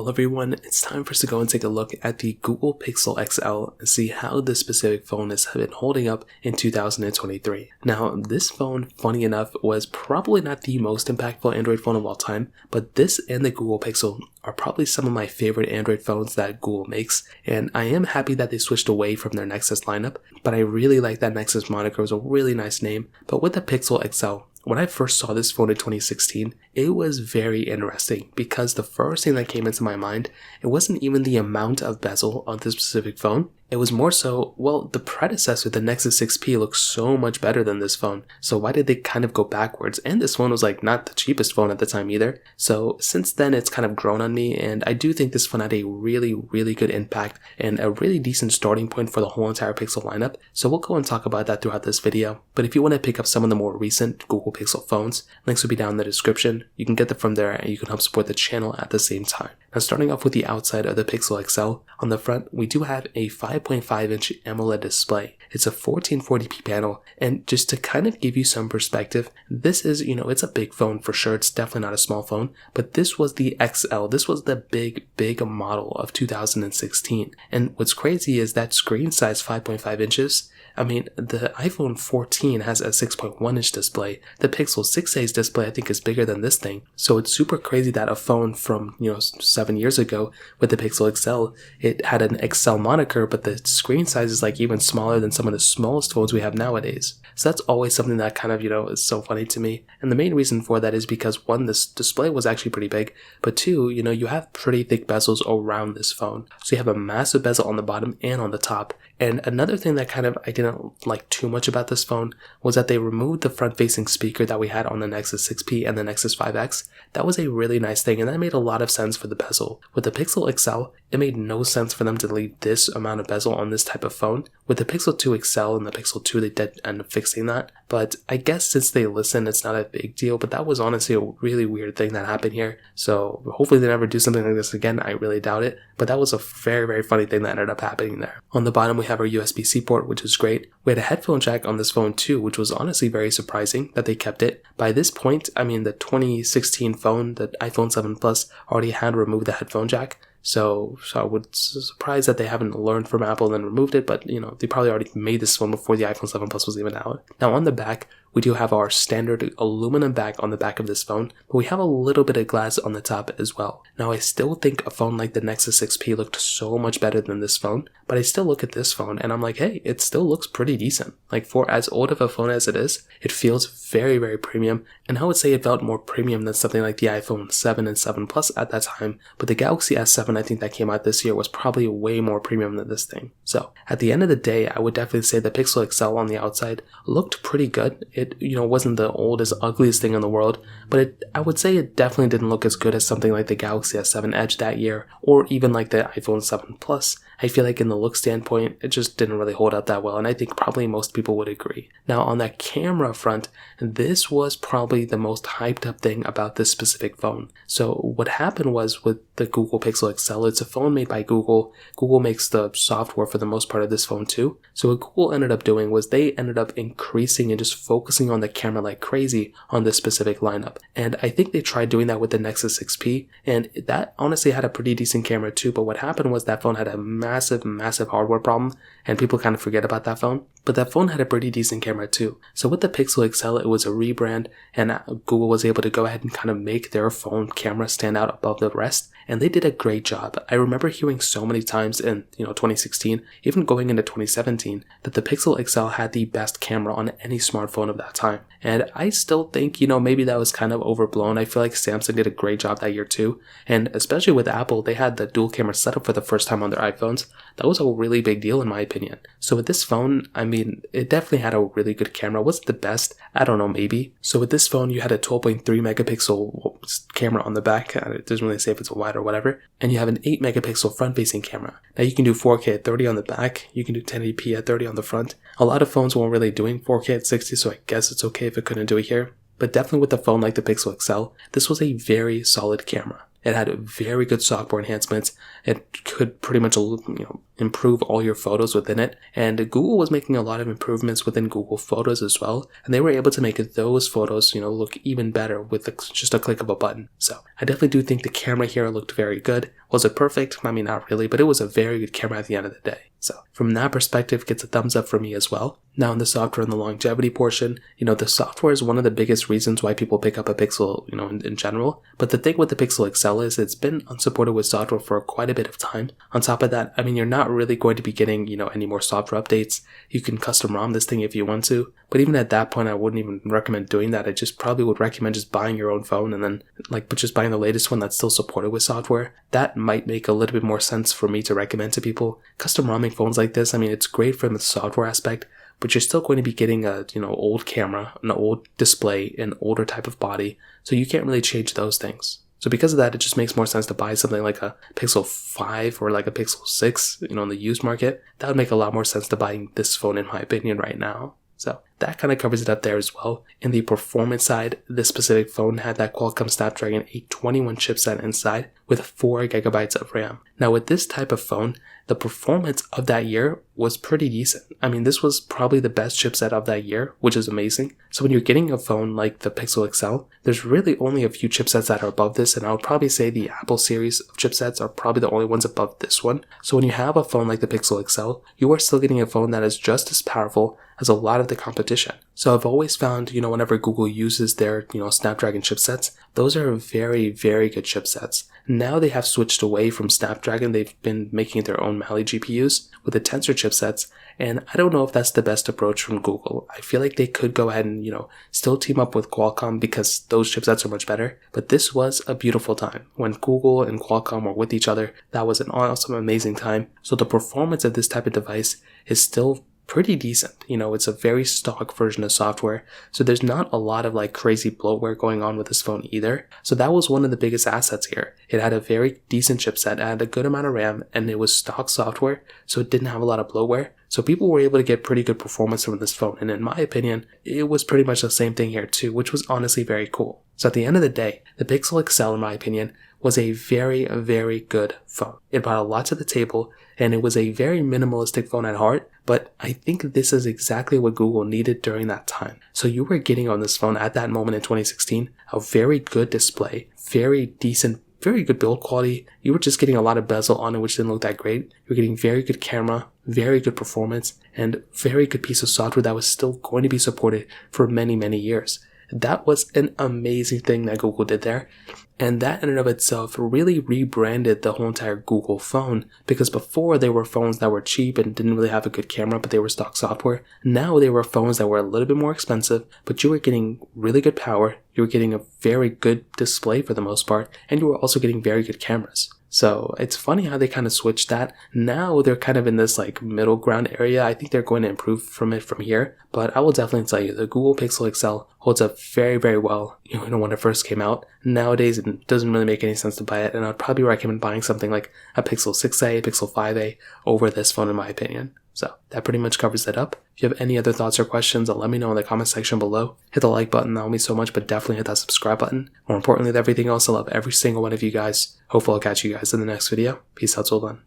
Well everyone, it's time for us to go and take a look at the Google Pixel XL and see how this specific phone has been holding up in 2023. Now this phone, funny enough, was probably not the most impactful Android phone of all time, but this and the Google Pixel are probably some of my favorite Android phones that Google makes, and I am happy that they switched away from their Nexus lineup, but I really like that Nexus moniker. It was a really nice name. But with the Pixel XL, when I first saw this phone in 2016, it was very interesting because the first thing that came into my mind, it wasn't even the amount of bezel on this specific phone. It was more so, well, the predecessor, the Nexus 6P, looks so much better than this phone. So why did they kind of go backwards? And this phone was like not the cheapest phone at the time either. So since then, it's kind of grown on me, and I do think this phone had a really, really good impact and a really decent starting point for the whole entire Pixel lineup. So we'll go and talk about that throughout this video. But if you want to pick up some of the more recent Google Pixel phones, links will be down in the description. You can get them from there and you can help support the channel at the same time. Now starting off with the outside of the Pixel XL, on the front we do have a 5.5-inch AMOLED display. It's a 1440p panel, and just to kind of give you some perspective, this is, it's a big phone for sure. It's definitely not a small phone, but this was the XL. This was the big model of 2016. And what's crazy is that screen size 5.5 inches. I mean, the iPhone 14 has a 6.1-inch display. The Pixel 6a's display, I think, is bigger than this thing. So it's super crazy that a phone from, 7 years ago with the Pixel XL, it had an XL moniker, but the screen size is like even smaller than some of the smallest phones we have nowadays. So that's always something that kind of, is so funny to me. And the main reason for that is because one, this display was actually pretty big, but two, you have pretty thick bezels around this phone. So you have a massive bezel on the bottom and on the top. And another thing that kind of I didn't like too much about this phone was that they removed the front-facing speaker that we had on the Nexus 6P and the Nexus 5X. That was a really nice thing, and that made a lot of sense for the bezel. With the Pixel XL, it made no sense for them to leave this amount of bezel on this type of phone. With the Pixel 2 XL and the Pixel 2, they did end up fixing that. But I guess since they listened, it's not a big deal, but that was honestly a really weird thing that happened here. So hopefully they never do something like this again. I really doubt it, but that was a very, very funny thing that ended up happening there. On the bottom, we have our USB-C port, which is great. We had a headphone jack on this phone too, which was honestly very surprising that they kept it. By this point, I mean, the 2016 phone, the iPhone 7 Plus, already had removed the headphone jack. So I was surprised that they haven't learned from Apple and removed it, but they probably already made this one before the iPhone 7 Plus was even out. Now on the back, we do have our standard aluminum back on the back of this phone, but we have a little bit of glass on the top as well. Now I still think a phone like the Nexus 6P looked so much better than this phone, but I still look at this phone and I'm like, hey, it still looks pretty decent. Like for as old of a phone as it is, it feels very, very premium, and I would say it felt more premium than something like the iPhone 7 and 7 Plus at that time, but the Galaxy S7 I think that came out this year was probably way more premium than this thing. So at the end of the day, I would definitely say the Pixel XL on the outside looked pretty good. It wasn't the oldest, ugliest thing in the world, but I would say it definitely didn't look as good as something like the Galaxy S7 Edge that year, or even like the iPhone 7 Plus. I feel like in the look standpoint, it just didn't really hold up that well, and I think probably most people would agree. Now on the camera front, this was probably the most hyped up thing about this specific phone. So what happened was with the Google Pixel XL, it's a phone made by Google. Google makes the software for the most part of this phone too. So what Google ended up doing was they ended up increasing and just focusing on the camera like crazy on this specific lineup. And I think they tried doing that with the Nexus 6P, and that honestly had a pretty decent camera too, but what happened was that phone had a massive hardware problem, and people kind of forget about that phone. But that phone had a pretty decent camera too. So with the Pixel XL, it was a rebrand, and Google was able to go ahead and kind of make their phone camera stand out above the rest, and they did a great job. I remember hearing so many times in 2016, even going into 2017, that the Pixel XL had the best camera on any smartphone of that time. And I still think, maybe that was kind of overblown. I feel like Samsung did a great job that year too, and especially with Apple, they had the dual camera setup for the first time on their iPhones. That was a really big deal in my opinion. So with this phone, I mean, it definitely had a really good camera. Was it the best? I don't know, maybe. So with this phone, you had a 12.3 megapixel camera on the back. It doesn't really say if it's wide or whatever. And you have an 8 megapixel front-facing camera. Now you can do 4K at 30 on the back. You can do 1080p at 30 on the front. A lot of phones weren't really doing 4K at 60, so I guess it's okay if it couldn't do it here. But definitely with a phone like the Pixel XL, this was a very solid camera. It had very good software enhancements. It could pretty much, improve all your photos within it. And Google was making a lot of improvements within Google Photos as well. And they were able to make those photos, look even better with just a click of a button. So I definitely do think the camera here looked very good. Was it perfect? I mean, not really, but it was a very good camera at the end of the day. So from that perspective, it gets a thumbs up for me as well. Now in the software and the longevity portion, the software is one of the biggest reasons why people pick up a Pixel, in general. But the thing with the Pixel XL is it's been unsupported with software for quite a bit of time. On top of that, I mean, you're not really going to be getting, any more software updates. You can custom ROM this thing if you want to. But even at that point, I wouldn't even recommend doing that. I just probably would recommend just buying your own phone and then but just buying the latest one that's still supported with software. That might make a little bit more sense for me to recommend to people. Custom ROMing phones like this, I mean, it's great from the software aspect, but you're still going to be getting a, old camera, an old display, an older type of body. So you can't really change those things. So because of that, it just makes more sense to buy something like a Pixel 5 or like a Pixel 6, in the used market. That would make a lot more sense to buying this phone in my opinion right now. So that kind of covers it up there as well. In the performance side, this specific phone had that Qualcomm Snapdragon 821 chipset inside with 4 gigabytes of RAM. Now with this type of phone, the performance of that year was pretty decent. I mean, this was probably the best chipset of that year, which is amazing. So when you're getting a phone like the Pixel XL, there's really only a few chipsets that are above this, and I would probably say the Apple series of chipsets are probably the only ones above this one. So when you have a phone like the Pixel XL, you are still getting a phone that is just as powerful as a lot of the competition. So I've always found, whenever Google uses their, Snapdragon chipsets, those are very, very good chipsets. Now they have switched away from Snapdragon. They've been making their own Mali GPUs with the Tensor chipsets, and I don't know if that's the best approach from Google. I feel like they could go ahead and, still team up with Qualcomm because those chipsets are much better. But this was a beautiful time. When Google and Qualcomm were with each other, that was an awesome, amazing time. So the performance of this type of device is still pretty decent. It's a very stock version of software, so there's not a lot of crazy bloatware going on with this phone either. So that was one of the biggest assets here. It had a very decent chipset, it had a good amount of RAM, and it was stock software, so it didn't have a lot of bloatware. So people were able to get pretty good performance from this phone, and in my opinion, it was pretty much the same thing here too, which was honestly very cool. So at the end of the day, the Pixel XL, in my opinion, was a very, very good phone. It brought a lot to the table, and it was a very minimalistic phone at heart, but I think this is exactly what Google needed during that time. So you were getting on this phone at that moment in 2016, a very good display, very decent, very good build quality. You were just getting a lot of bezel on it, which didn't look that great. You're getting very good camera, very good performance, and very good piece of software that was still going to be supported for many, many years. That was an amazing thing that Google did there. And that in and of itself really rebranded the whole entire Google phone, because before they were phones that were cheap and didn't really have a good camera, but they were stock software. Now they were phones that were a little bit more expensive, but you were getting really good power, you were getting a very good display for the most part, and you were also getting very good cameras. So it's funny how they kind of switched that. Now they're kind of in this middle ground area. I think they're going to improve from it from here. But I will definitely tell you, the Google Pixel XL holds up very, very well, when it first came out. Nowadays, it doesn't really make any sense to buy it, and I'd probably recommend buying something like a Pixel 6a, Pixel 5a over this phone in my opinion. So that pretty much covers it up. If you have any other thoughts or questions, let me know in the comment section below. Hit the like button, that will mean so much, but definitely hit that subscribe button. More importantly than everything else, I love every single one of you guys. Hopefully I'll catch you guys in the next video. Peace out till then.